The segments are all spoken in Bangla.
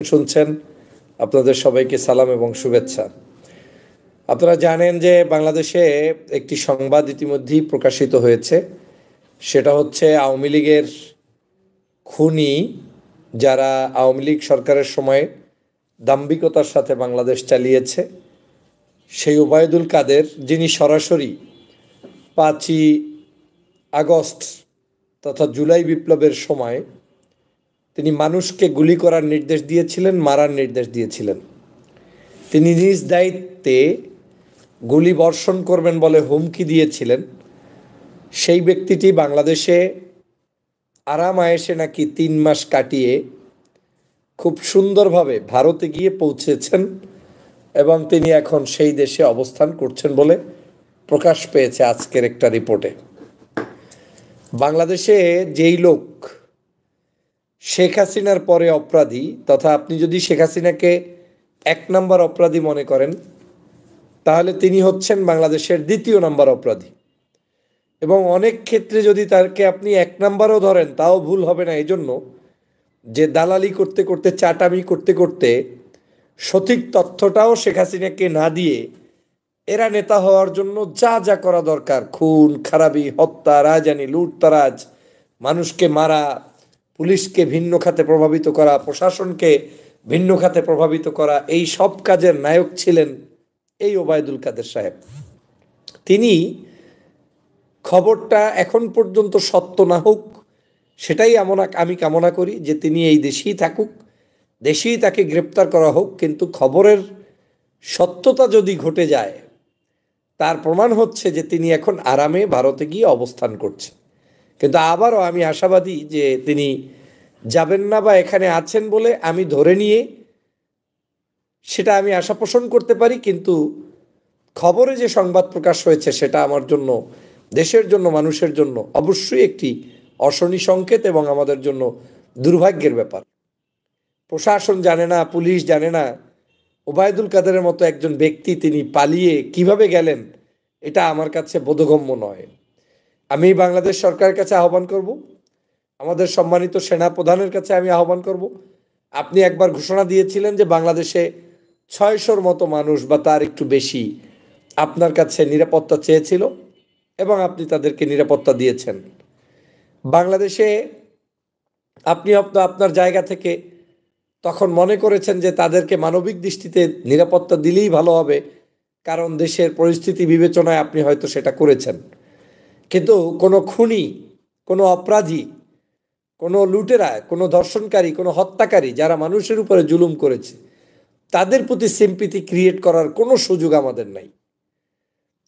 শুনছেন আপনাদের সবাইকে সালাম এবং শুভেচ্ছা। আপনারা জানেন যে বাংলাদেশে একটি সংবাদ ইতিমধ্যেই প্রকাশিত হয়েছে, সেটা হচ্ছে আওয়ামী লীগের খুনি যারা আওয়ামী লীগ সরকারের সময় দাম্ভিকতার সাথে বাংলাদেশ চালিয়েছে, সেই ওবায়দুল কাদের, যিনি সরাসরি 5ই আগস্ট তথা জুলাই বিপ্লবের সময় তিনি মানুষকে গুলি করার নির্দেশ দিয়েছিলেন, মারার নির্দেশ দিয়েছিলেন। তিনি নিজ দায়িত্বে গুলি বর্ষণ করবেন বলে হুমকি দিয়েছিলেন। সেই ব্যক্তিটি বাংলাদেশে আরাম আয়েসে নাকি 3 মাস কাটিয়ে খুব সুন্দরভাবে ভারতে গিয়ে পৌঁছেছেন এবং তিনি এখন সেই দেশে অবস্থান করছেন বলে প্রকাশ পেয়েছে আজকের একটা রিপোর্টে। বাংলাদেশে যেই লোক শেখ হাসিনার পরে অপরাধী, তথা আপনি যদি শেখ হাসিনাকে 1 নম্বর অপরাধী মনে করেন, তাহলে তিনি হচ্ছেন বাংলাদেশের 2য় নম্বর অপরাধী। এবং অনেক ক্ষেত্রে যদি তাকে আপনি 1 নম্বরও ধরেন তাও ভুল হবে না, এই জন্য যে দালালি করতে করতে, চাটামি করতে করতে সঠিক তথ্যটাও শেখ হাসিনাকে না দিয়ে এরা নেতা হওয়ার জন্য যা যা করা দরকার, খুন খারাপি, হত্যা, রাজধানী লুটতারাজ, মানুষকে মারা, পুলিশকে ভিন্ন খাতে প্রভাবিত করা, প্রশাসনকে ভিন্ন খাতে প্রভাবিত করা, এই সব কাজের নায়ক ছিলেন এই ওবায়দুল কাদের সাহেব। তিনি খবরটা এখন পর্যন্ত সত্য না হোক, সেটাই আমি কামনা করি যে তিনি এই দেশেই থাকুক, দেশেই তাকে গ্রেপ্তার করা হোক। কিন্তু খবরের সত্যতা যদি ঘটে যায়, তার প্রমাণ হচ্ছে যে তিনি এখন আরামে ভারতে গিয়ে অবস্থান করছেন। কিন্তু আবারও আমি আশাবাদী যে তিনি যাবেন না, বা এখানে আছেন বলে আমি ধরে নিয়ে সেটা আমি আশা পোষণ করতে পারি। কিন্তু খবরে যে সংবাদ প্রকাশ হয়েছে সেটা আমার জন্য, দেশের জন্য, মানুষের জন্য অবশ্যই একটি অশনি সংকেত এবং আমাদের জন্য দুর্ভাগ্যের ব্যাপার। প্রশাসন জানে না, পুলিশ জানে না ওবায়দুল কাদেরের মতো একজন ব্যক্তি তিনি পালিয়ে কিভাবে গেলেন, এটা আমার কাছে বোধগম্য নয়। আমি বাংলাদেশ সরকারের কাছে আহ্বান করব, আমাদের সম্মানিত সেনা প্রধানের কাছে আমি আহ্বান করব, আপনি একবার ঘোষণা দিয়েছিলেন যে বাংলাদেশে 600-র মতো মানুষ বা তার একটু বেশি আপনার কাছে নিরাপত্তা চেয়েছিল এবং আপনি তাদেরকে নিরাপত্তা দিয়েছেন। বাংলাদেশে আপনি আপনার জায়গা থেকে তখন মনে করেছেন যে তাদেরকে মানবিক দৃষ্টিতে নিরাপত্তা দিলেই ভালো হবে, কারণ দেশের পরিস্থিতি বিবেচনায় আপনি হয়তো সেটা করেছেন। কিন্তু কোনো খুনি, কোনো অপরাধী, কোনো লুটেরা, কোনো ধর্ষণকারী, কোনো হত্যাকারী যারা মানুষের উপরে জুলুম করেছে, তাদের প্রতি সিম্পিথি ক্রিয়েট করার কোনো সুযোগ আমাদের নাই।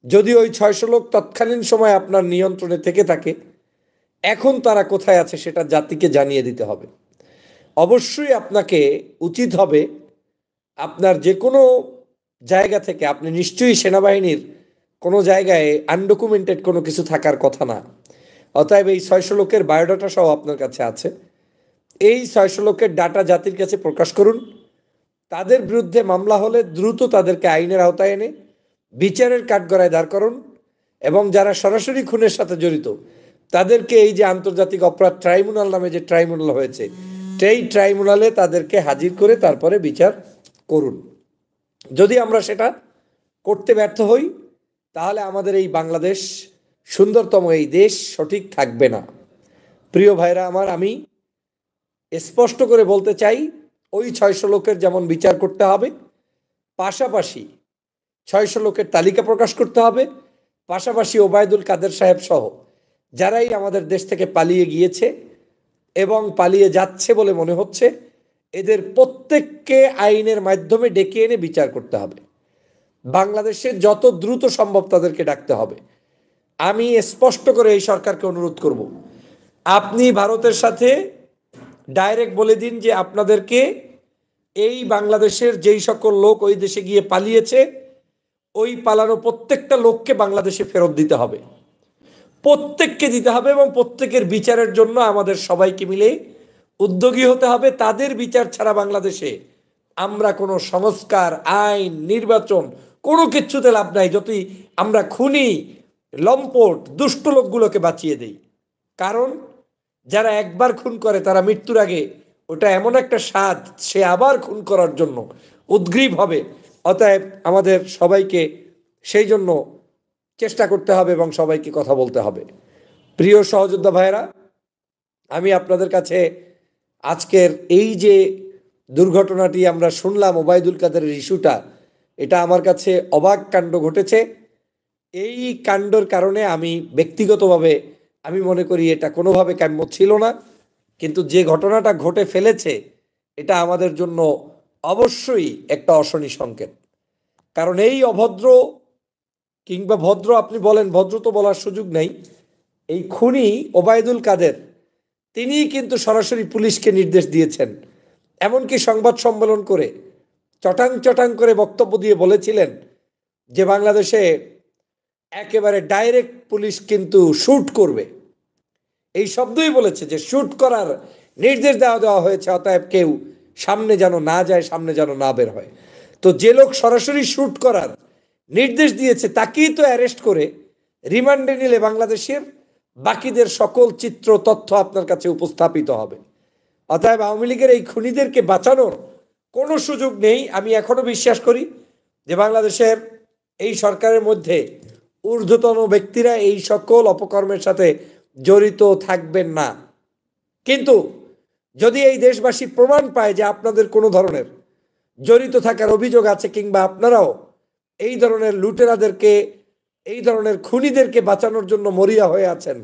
যদি ওই 600 লোক তৎকালীন সময় আপনার নিয়ন্ত্রণে থেকে থাকে, এখন তারা কোথায় আছে সেটা জাতিকে জানিয়ে দিতে হবে। অবশ্যই আপনাকে উচিত হবে আপনার যে কোনো জায়গা থেকে, আপনি নিশ্চয়ই সেনাবাহিনীর কোনো জায়গায় আনডকুমেন্টেড কোনো কিছু থাকার কথা না। অতএব এই 600 লোকের বায়োডাটা সহ আপনার কাছে আছে। এই 600 লোকের ডাটা জাতির কাছে প্রকাশ করুন। তাদের বিরুদ্ধে মামলা হলে দ্রুত তাদেরকে আইনের আওতায় এনে বিচারের কাঠগড়ায় দাঁড় করুন এবং যারা সরাসরি খুনের সাথে জড়িত তাদেরকে এই যে আন্তর্জাতিক অপরাধ ট্রাইব্যুনাল নামে যে ট্রাইব্যুনাল হয়েছে, সেই ট্রাইব্যুনালে তাদেরকে হাজির করে তারপরে বিচার করুন। যদি আমরা সেটা করতে ব্যর্থ হই, তাহলে আমাদের এই বাংলাদেশ, সুন্দরতম এই দেশ সঠিক থাকবে না। প্রিয় ভাইরা আমার, আমি স্পষ্ট করে বলতে চাই, ওই 600 লোকের যেমন বিচার করতে হবে, পাশাপাশি 600 লোকের তালিকা প্রকাশ করতে হবে, পাশাপাশি ওবায়দুল কাদের সাহেব সহ যারাই আমাদের দেশ থেকে পালিয়ে গিয়েছে এবং পালিয়ে যাচ্ছে বলে মনে হচ্ছে, এদের প্রত্যেককে আইনের মাধ্যমে ডেকে এনে বিচার করতে হবে। বাংলাদেশে যত দ্রুত সম্ভব তাদেরকে ডাকতে হবে। আমি স্পষ্ট করে এই সরকারকে অনুরোধ করব, আপনি ভারতের সাথে ডাইরেক্ট বলে দিন যে আপনাদেরকে এই বাংলাদেশের যেই সকল লোক ওই দেশে গিয়ে পালিয়েছে, ওই পালানো প্রত্যেকটা লোককে বাংলাদেশে ফেরত দিতে হবে, প্রত্যেককে দিতে হবে এবং প্রত্যেকের বিচারের জন্য আমাদের সবাইকে মিলে উদ্যোগী হতে হবে। তাদের বিচার ছাড়া বাংলাদেশে আমরা কোনো সংস্কার, আইন, নির্বাচন কোনো কিচ্ছুতে লাভ নাই, যতই আমরা খুনি, লম্পট, দুষ্ট লোকগুলোকে বাঁচিয়ে দেই। কারণ যারা একবার খুন করে তারা মৃত্যুর আগে ওটা এমন একটা স্বাদ, সে আবার খুন করার জন্য উদ্গ্রীব হবে। অতএব আমাদের সবাইকে সেই জন্য চেষ্টা করতে হবে এবং সবাইকে কথা বলতে হবে। প্রিয় সহযোদ্ধা ভাইয়েরা, আমি আপনাদের কাছে আজকের এই যে দুর্ঘটনাটি আমরা শুনলাম, ওবায়দুল কাদেরের ইস্যুটা, এটা আমার কাছে অবাক কাণ্ড ঘটেছে। এই কাণ্ডর কারণে আমি ব্যক্তিগতভাবে আমি মনে করি এটা কোনোভাবে কাম্য ছিল না, কিন্তু যে ঘটনাটা ঘটে ফেলেছে এটা আমাদের জন্য অবশ্যই একটা অশনি সংকেত। কারণ এই অভদ্র কিংবা ভদ্র, আপনি বলেন, ভদ্র তো বলার সুযোগ নেই, এই খুনি ওবায়দুল কাদের তিনিই কিন্তু সরাসরি পুলিশকে নির্দেশ দিয়েছেন। এমনকি সংবাদ সম্মেলন করে চটাং চটাং করে বক্তব্য দিয়ে বলেছিলেন যে বাংলাদেশে একেবারে ডাইরেক্ট পুলিশ কিন্তু শ্যুট করবে। এই শব্দই বলেছে যে শ্যুট করার নির্দেশ দেওয়া হয়েছে, অতএব কেউ সামনে যেন না যায়, সামনে যেন না বের হয়। তো যে লোক সরাসরি শ্যুট করার নির্দেশ দিয়েছে তাকেই তো অ্যারেস্ট করে রিমান্ডে নিলে বাংলাদেশের বাকিদের সকল চিত্র তথ্য আপনার কাছে উপস্থাপিত হবে। অতএব আওয়ামী লীগের এই খুনিদেরকে বাঁচানোর কোনো সুযোগ নেই। আমি এখনো বিশ্বাস করি যে বাংলাদেশের এই সরকারের মধ্যে ঊর্ধ্বতন ব্যক্তিরা এই সকল অপকর্মের সাথে জড়িত থাকবেন না। কিন্তু যদি এই দেশবাসী প্রমাণ পায় যে আপনাদের কোনো ধরনের জড়িত থাকার অভিযোগ আছে, কিংবা আপনারাও এই ধরনের লুটেরাদেরকে, এই ধরনের খুনিদেরকে বাঁচানোর জন্য মরিয়া হয়ে আছেন,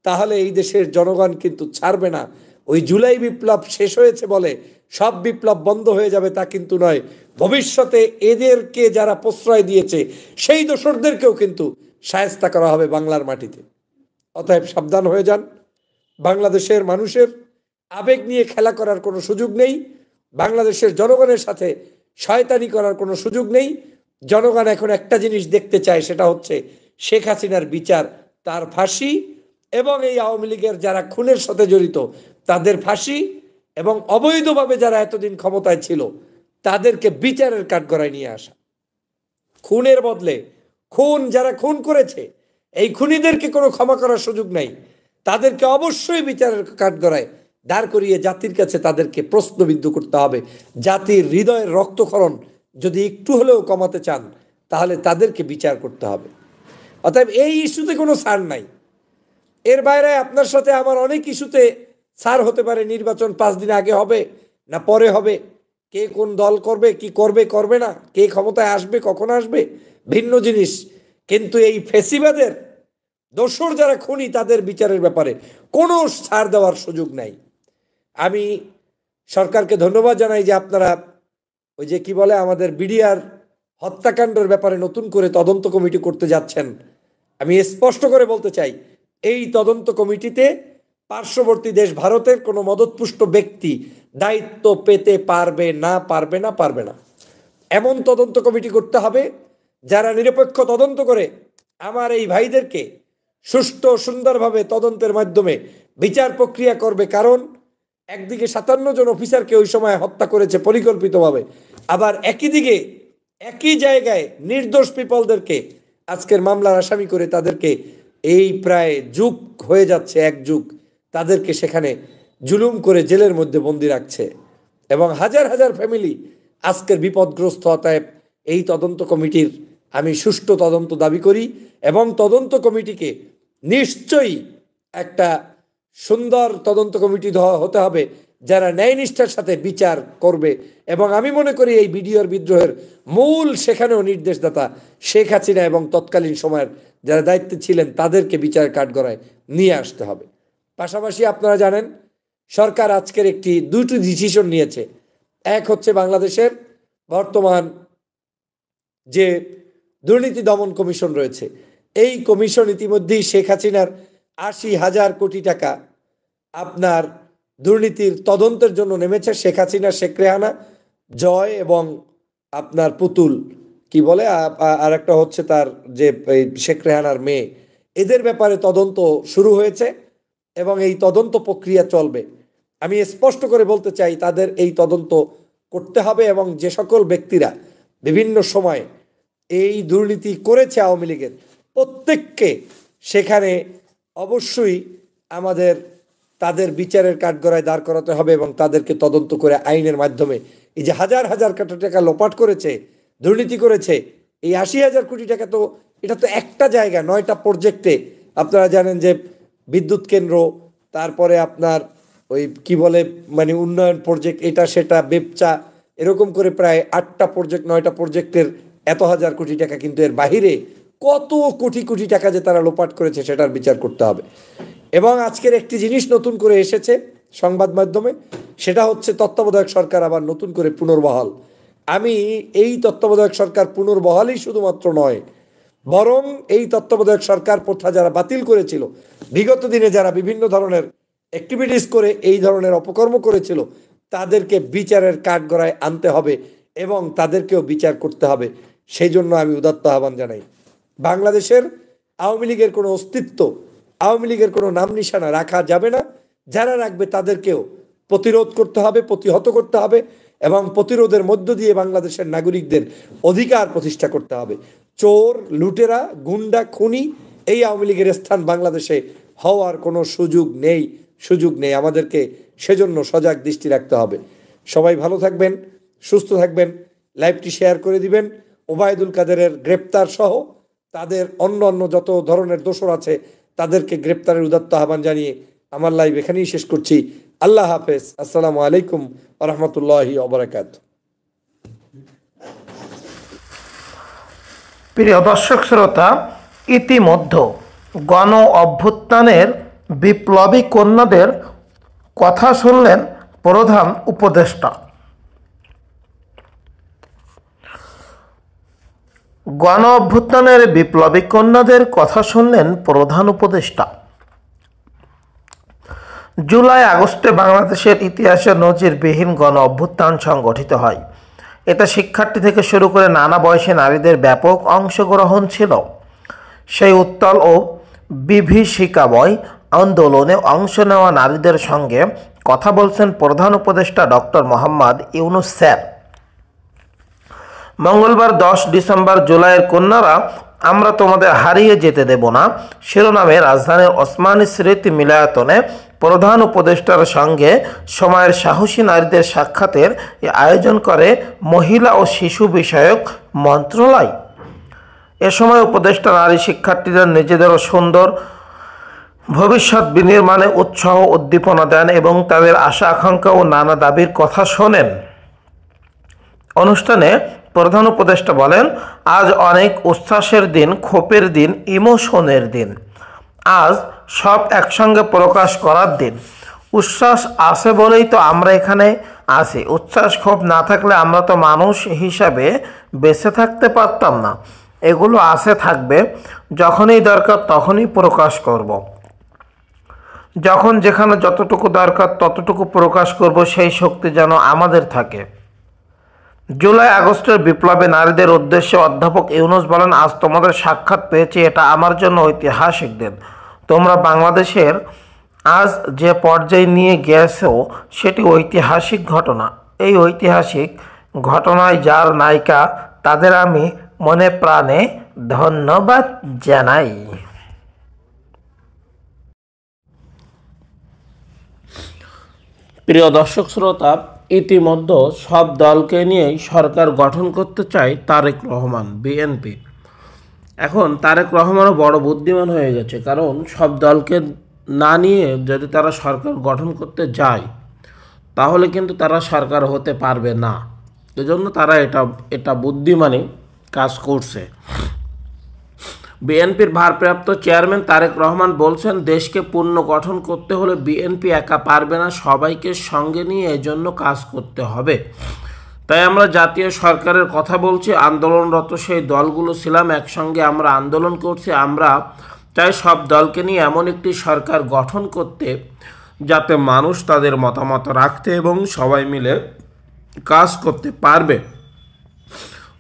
তাহলে এই দেশের জনগণ কিন্তু ছাড়বে না। ওই জুলাই বিপ্লব শেষ হয়েছে বলে সব বিপ্লব বন্ধ হয়ে যাবে তা কিন্তু নয়। ভবিষ্যতে এদেরকে যারা প্রশ্রয় দিয়েছে সেই দোসরদেরকেও কিন্তু শায়েস্তা করা হবে বাংলার মাটিতে। অতএব সাবধান হয়ে যান। বাংলাদেশের মানুষের আবেগ নিয়ে খেলা করার কোনো সুযোগ নেই। বাংলাদেশের জনগণের সাথে শয়তানি করার কোনো সুযোগ নেই। জনগণ এখন একটা জিনিস দেখতে চায়, সেটা হচ্ছে শেখ হাসিনার বিচার, তার ফাঁসি, এবং এই আওয়ামী লীগের যারা খুনের সাথে জড়িত তাদের ফাঁসি, এবং অবৈধভাবে যারা এতদিন ক্ষমতায় ছিল তাদেরকে বিচারের কাঠগড়ায় নিয়ে আসা। খুনের বদলে খুন, যারা খুন করেছে এই খুনিদেরকে কোনো ক্ষমা করার সুযোগ নাই। তাদেরকে অবশ্যই বিচারের কাঠগড়ায় দাঁড় করিয়ে জাতির কাছে তাদেরকে প্রশ্নবিদ্ধ করতে হবে। জাতির হৃদয়ের রক্তক্ষরণ যদি একটু হলেও কমাতে চান তাহলে তাদেরকে বিচার করতে হবে। অতএব এই ইস্যুতে কোনো ছাড় নাই। এর বাইরে আপনার সাথে আমার অনেক ইস্যুতে ছাড় হতে পারে। নির্বাচন 5 দিন আগে হবে না পরে হবে, কে কোন দল করবে, কি করবে করবে না, কে ক্ষমতায় আসবে কখন আসবে, ভিন্ন জিনিস। কিন্তু এই ফেসিবাদের দোসর যারা খুনি তাদের বিচারের ব্যাপারে কোনো ছাড় দেওয়ার সুযোগ নাই। আমি সরকারকে ধন্যবাদ জানাই যে আপনারা ওই যে কি বলে আমাদের বিডিআর হত্যাকাণ্ডের ব্যাপারে নতুন করে তদন্ত কমিটি করতে যাচ্ছেন। আমি স্পষ্ট করে বলতে চাই, এই তদন্ত কমিটিতে পার্শ্ববর্তী দেশ ভারতের কোনো মদতপুষ্ট ব্যক্তি দায়িত্ব পেতে পারবে না, পারবে না, পারবে না। এমন তদন্ত কমিটি করতে হবে যারা নিরপেক্ষ তদন্ত করে আমার এই ভাইদেরকে সুষ্ঠু সুন্দরভাবে তদন্তের মাধ্যমে বিচার প্রক্রিয়া করবে। কারণ একদিকে 57 জন অফিসারকে ওই সময় হত্যা করেছে পরিকল্পিতভাবে, আবার একই দিকে একই জায়গায় নির্দোষ পিপলদেরকে আজকের মামলার আসামি করে তাদেরকে এই প্রায় যুগ হয়ে যাচ্ছে, 1 যুগ, তাদেরকে সেখানে জুলুম করে জেলের মধ্যে বন্দি রাখছে এবং হাজার হাজার ফ্যামিলি আজকের বিপদগ্রস্ত। অতএব এই তদন্ত কমিটির আমি সুষ্ঠু তদন্ত দাবি করি এবং তদন্ত কমিটিকে নিশ্চয়ই একটা সুন্দর তদন্ত কমিটি হতে হবে যারা ন্যায়নিষ্ঠার সাথে বিচার করবে। এবং আমি মনে করি এই বিডিআর বিদ্রোহের মূল সেখানেও নির্দেশদাতা শেখ হাসিনা এবং তৎকালীন সময়ের যারা দায়িত্বে ছিলেন তাদেরকে বিচারের কাঠগড়ায় নিয়ে আসতে হবে। পাশাপাশি আপনারা জানেন সরকার আজকের দুটি ডিসিশন নিয়েছে। এক হচ্ছে বাংলাদেশের বর্তমান যে দুর্নীতি দমন কমিশন রয়েছে, এই কমিশন ইতিমধ্যেই শেখ হাসিনার 80,000 কোটি টাকা আপনার দুর্নীতির তদন্তের জন্য নেমেছে। শেখ হাসিনা, শেখ রেহানা, জয় এবং আপনার পুতুল কি বলে আর একটা হচ্ছে তার যে শেখ রেহানার মেয়ে, এদের ব্যাপারে তদন্ত শুরু হয়েছে এবং এই তদন্ত প্রক্রিয়া চলবে। আমি স্পষ্ট করে বলতে চাই তাদের এই তদন্ত করতে হবে এবং যে সকল ব্যক্তিরা বিভিন্ন সময় এই দুর্নীতি করেছে আওয়ামী লীগের প্রত্যেককে সেখানে অবশ্যই আমাদের তাদের বিচারের কাঠগড়ায় দাঁড় করাতে হবে এবং তাদেরকে তদন্ত করে আইনের মাধ্যমে এই যে হাজার হাজার কোটি টাকা লোপাট করেছে, দুর্নীতি করেছে, এই ৮০,০০০ কোটি টাকা তো এটা তো একটা জায়গা ৯টা প্রজেক্টে। আপনারা জানেন যে বিদ্যুৎ কেন্দ্র, তারপরে আপনার ওই কি বলে মানে উন্নয়ন প্রজেক্ট, এটা সেটা বেপচা, এরকম করে প্রায় ৮টা প্রজেক্ট ৯টা প্রজেক্টের এত হাজার কোটি টাকা, কিন্তু এর বাহিরে কত কোটি কোটি টাকা যে তারা লোপাট করেছে সেটার বিচার করতে হবে। এবং আজকের একটি জিনিস নতুন করে এসেছে সংবাদ মাধ্যমে, সেটা হচ্ছে তত্ত্বাবধায়ক সরকার আবার নতুন করে পুনর্বহাল। আমি এই তত্ত্বাবধায়ক সরকার পুনর্বহালই শুধুমাত্র নয়, বরং এই তত্ত্বাবধায়ক সরকার প্রথা যারা বাতিল করেছিল, বিগত দিনে যারা বিভিন্ন ধরনের অ্যাক্টিভিটিস করে এই ধরনের অপকর্ম করেছিল, তাদেরকে বিচারের কাঠগড়ায় আনতে হবে এবং তাদেরকেও বিচার করতে হবে। সেই জন্য আমি উদাত্ত আহ্বান জানাই, বাংলাদেশের আওয়ামী লীগের কোনো অস্তিত্ব, আওয়ামী লীগের কোনো নাম নিশানা রাখা যাবে না। যারা রাখবে তাদেরকেও প্রতিরোধ করতে হবে, প্রতিহত করতে হবে এবং প্রতিরোধের মধ্য দিয়ে বাংলাদেশের নাগরিকদের অধিকার প্রতিষ্ঠা করতে হবে। চোর, লুটেরা, গুন্ডা, খুনি এই আওয়ামী লীগের স্থান বাংলাদেশে হওয়ার কোনো সুযোগ নেই। আমাদেরকে সেজন্য সজাগ দৃষ্টি রাখতে হবে। সবাই ভালো থাকবেন, সুস্থ থাকবেন, লাইভটি শেয়ার করে দিবেন। ওবায়দুল কাদেরের গ্রেপ্তার সহ তাদের অন্য যত ধরনের দোষর আছে তাদেরকে গ্রেপ্তারের উদাত্ত আহ্বান জানিয়ে আমার লাইভ এখানেই শেষ করছি। আল্লাহ হাফেজ। আসসালামু আলাইকুম ওয়া রাহমাতুল্লাহি ওয়া বারাকাতুহু। প্রিয় দর্শক শ্রোতা, ইতিমধ্যে গণ অভ্যুত্থানের বিপ্লবী কন্যাদের কথা শুনলেন প্রধান উপদেষ্টা। গণ অভ্যুত্থানের বিপ্লবী কন্যাদের কথা শুনলেন প্রধান উপদেষ্টা। জুলাই আগস্টে বাংলাদেশের ইতিহাসে নজিরবিহীন গণ অভ্যুত্থান সংগঠিত হয়। এতে শিক্ষার্থী থেকে শুরু করে নানা বয়সী নারীদের ব্যাপক অংশগ্রহণ ছিল। সেই উত্তাল ও বিভীষিকাময় আন্দোলনে অংশ নেওয়া নারীদের সঙ্গে কথা বলছেন প্রধান উপদেষ্টা ডক্টর মোহাম্মদ ইউনূস স্যার। মঙ্গলবার 10 ডিসেম্বর জুলাইয়ের কন্যারা আমরা তোমাদের হারিয়ে যেতে দেব না শিরোনামে রাজধানীর ওসমানী স্মৃতি মিলনায়তনে প্রধান উপদেষ্টার সঙ্গে সময়ের সাহসী নারীদের সাক্ষাতের আয়োজন করে মহিলা ও শিশু বিষয়ক মন্ত্রণালয়। এ সময় উপদেষ্টা নারী শিক্ষার্থীদের নিজেদেরও সুন্দর ভবিষ্যৎ বিনির্মাণে উৎসাহ উদ্দীপনা দেন এবং তাদের আশা আকাঙ্ক্ষা ও নানা দাবির কথা শোনেন। অনুষ্ঠানে প্রধান উপদেষ্টা বলেন, আজ অনেক উচ্ছ্বাসের দিন, ক্ষোভের দিন, ইমোশনের দিন। আজ সব একসঙ্গে প্রকাশ করার দিন। উচ্ছ্বাস আছে বলেই তো আমরা এখানে আছি। উচ্ছ্বাস ক্ষোভ না থাকলে আমরা তো মানুষ হিসাবে বেঁচে থাকতে পারতাম না। এগুলো আছে, থাকবে, যখনই দরকার তখনই প্রকাশ করব। যখন যেখানে যতটুকু দরকার ততটুকু প্রকাশ করব, সেই শক্তি যেন আমাদের থাকে। জুলাই আগস্টের বিপ্লবে নারীদের উদ্দেশ্যে অধ্যাপক ইউনূস বলেন, আজ তোমাদের সাক্ষাৎ পেয়েছি, এটা আমার জন্য ঐতিহাসিক দিন। তোমরা বাংলাদেশের আজ যে পর্যায়ে নিয়ে গেছো সেটি ঐতিহাসিক ঘটনা। এই ঐতিহাসিক ঘটনায় যার নায়িকা তাদের আমি মনে প্রাণে ধন্যবাদ জানাই। প্রিয় দর্শক শ্রোতা, ইতিমধ্যে সব দলকে নিয়েই সরকার গঠন করতে চায় তারেক রহমান, বিএনপি। এখন তারেক রহমানও বড় বুদ্ধিমান হয়ে গেছে, কারণ সব দলকে না নিয়ে যদি তারা সরকার গঠন করতে যায় তাহলে কিন্তু তারা সরকার হতে পারবে না। এজন্য তারা এটা বুদ্ধিমানী কাজ করছে। বিএনপির ভারপ্রাপ্ত চেয়ারম্যান তারেক রহমান বলছেন, দেশকে পুনর্গঠন করতে হলে বিএনপি একা পারবে না, সবাইকে সঙ্গে নিয়ে এজন্য কাজ করতে হবে। তাই আমরা জাতীয় সরকারের কথা বলছি, আন্দোলনরত সেই দলগুলো ছিলাম, একসঙ্গে আমরা আন্দোলন করছি। আমরা চাই সব দলকে নিয়ে এমন একটি সরকার গঠন করতে যাতে মানুষ তাদের মতামত রাখতে এবং সবাই মিলে কাজ করতে পারবে।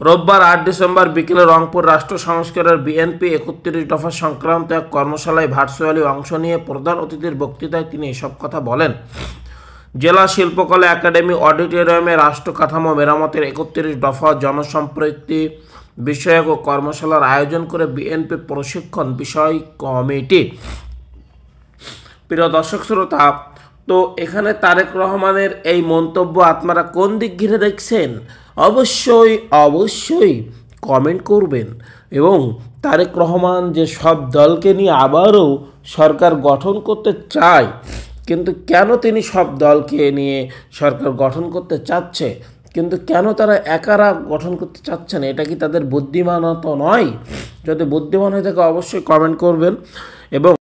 রোববার 8 ডিসেম্বর বিকেলে রংপুর রাষ্ট্র সংস্কারের বিএনপি 31 দফা সংক্রান্ত এক কর্মশালায় ভার্চুয়ালি অংশ নিয়ে প্রধান অতিথির বক্তৃতায় তিনি এসব কথা বলেন। জেলা শিল্পকলা একাডেমি অডিটোরিয়ামে রাষ্ট্র কাঠামো মেরামতের 31 দফা জনসম্পৃক্তি বিষয়ক ও কর্মশালার আয়োজন করে বিএনপি প্রশিক্ষণ বিষয় কমিটি। প্রিয় দর্শক শ্রোতা, তো এখানে তারেক রহমানের এই মন্তব্য আপনারা কোন দিক ঘিরে দেখছেন অবশ্যই অবশ্যই কমেন্ট করবেন। এবং তারেক রহমান যে সব দলকে নিয়ে আবারও সরকার গঠন করতে চায়, কিন্তু কেন তিনি সব দলকে নিয়ে সরকার গঠন করতে চাচ্ছে, কিন্তু কেন তারা একারা গঠন করতে চাচ্ছে না? এটা কি তাদের বুদ্ধিমানতা নয়? যদি বুদ্ধিমান হয়ে থাকে অবশ্যই কমেন্ট করবেন। এবং